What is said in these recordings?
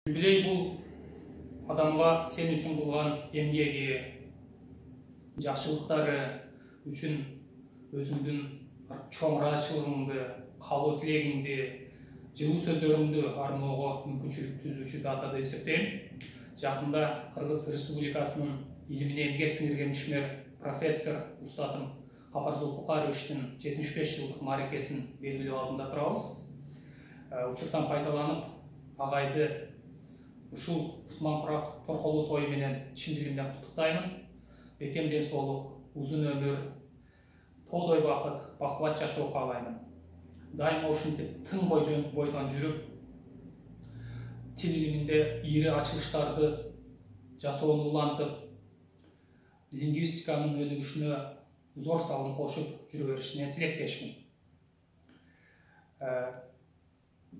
Билей бұл адамға сен үшін қылған емгегі, жақсылықтары үшін өзіңдің чоң разышылығыңды, қалу тілегіңді, жылы сөздеріңді арнауға мүмкіншілік түзуші дата деп есептеймін. Жақында Қырғыз Республикасының илимине эмгек сіңірген ишмер профессор ұстатым Қапар Зулпукаровичтің 75 жылдық марекесін белгілеу алдында тұрабыз. Учуртан пайдаланып, ағайды ушул Кутман Курак торколуу тойы менен чындыгында куттуктаймын. Бекем денсаулык, узун өмүр, тоодой бакыт, бакубат жашоо каалаймын. Дайыма ушинтип тың бойдон жүрүп, тил илиминде ийри ачылыштарды жасоону улантып, лингвистиканын өнүгүшүнө зор салым кошуп жүрө беришине тилектешмин.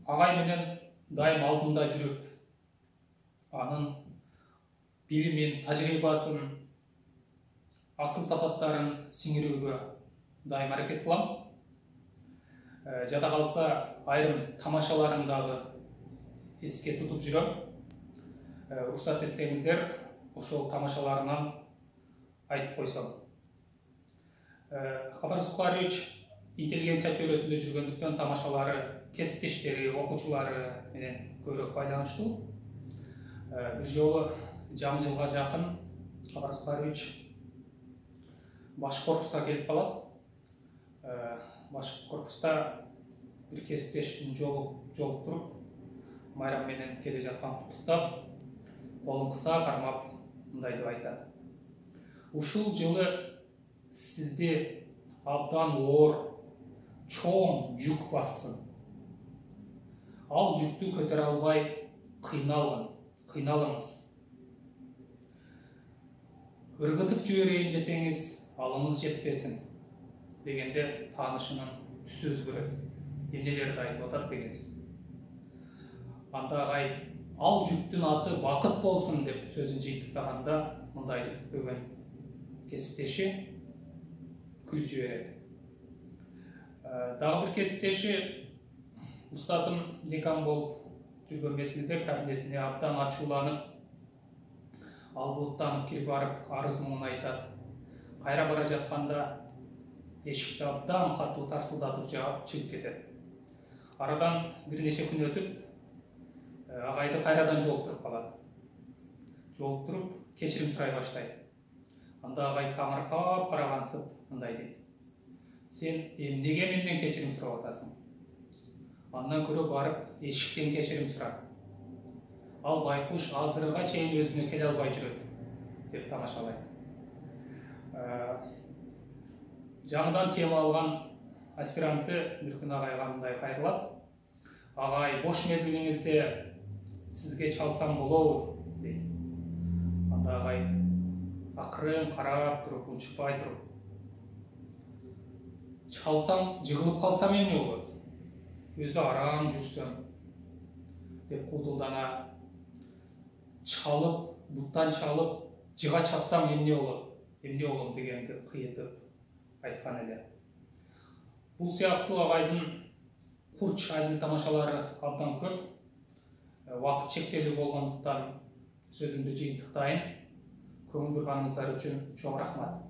Агай менен дайым алдында жүрүп, анын билимин, тажрыйбасын, асыл сапаттарын сиңирүүгө дайым аракет кылам. Жада калса, айрым тамашаларын дагы эске тутуп жүрөм. Уруксат этсеңиздер, ошол тамашаларынан айтып койсом. Капар Зулпукарович интеллигенция чөйрөсүндө жүргөндүктөн тамашалары кесиптештери, окуучулары менен көбүрөөк байланыштуу. Бир жолу жарым жылга жакын Капар Зулпукарович баш корпуска келип калат. Баш корпуста бир кесиптешин жолугуп туруп, майрам менен келе жаткан куттуктап, колун кыса кармап мындай деп айтат. Ушул жылы сизди абдан оор, чоң жүк бассын. Ал жүктү көтөрө албай кыйналыңыз. Өргөтүп жиберейин десеңиз, алыңыз жетпесин дегенде таанышынын түсү өзгөрөт. Эмнелерди айтып атат дегенсиз. Анда агай ал жүктүн аты бакыт болсун деп сөзүн жыйынтыктаганда мындай деп күтпөгөн кесиптеши күлүп жиберет. Дагы бир кесиптеши устатым декан болуп жүргөн мезгилде кабинетине абдан ачууланып, албуттанып кирип барып арыз муңун айтат. Кайра бара жатканда эшикти абдан катуу тарсылдатып жаап чыгып кетет. Арадан бир нече күн өтүп, агайды кайрадан жолуктуруп калат. Жолуктуруп, кечирим сурай баштайт. Анда агай таңыркап карагансып мындай дейт. Сен эмнеге менден кечирим сурап атасың? Андан көрө барып эшиктен кечирим сура. Ал байкуш азырыга чейин өзүнө келе албай жүрөт деп тамашалайт. Жаңыдан тема алган аспиранты бир күн агайга мындай кайрылат. Агай, бош мезгилиңизде сизге чалсам болобу дейт. Анда агай акырын карап туруп, унчукпай туруп, чалсам жыгылып калсам эмне болот? Өзү арам жүрсөм деп куудулдана, чалып, буттан чалып, жыга чапсам эмне болот? Эмне болом дегенди кыйытып айткан эле. Бул сыяктуу агайдын курч азил тамашалары абдан көп. Убакыт чектелүү болгондуктан сөзүмдү жыйынтыктайын. Көңүл бурганыңыздар үчүн чоң рахмат.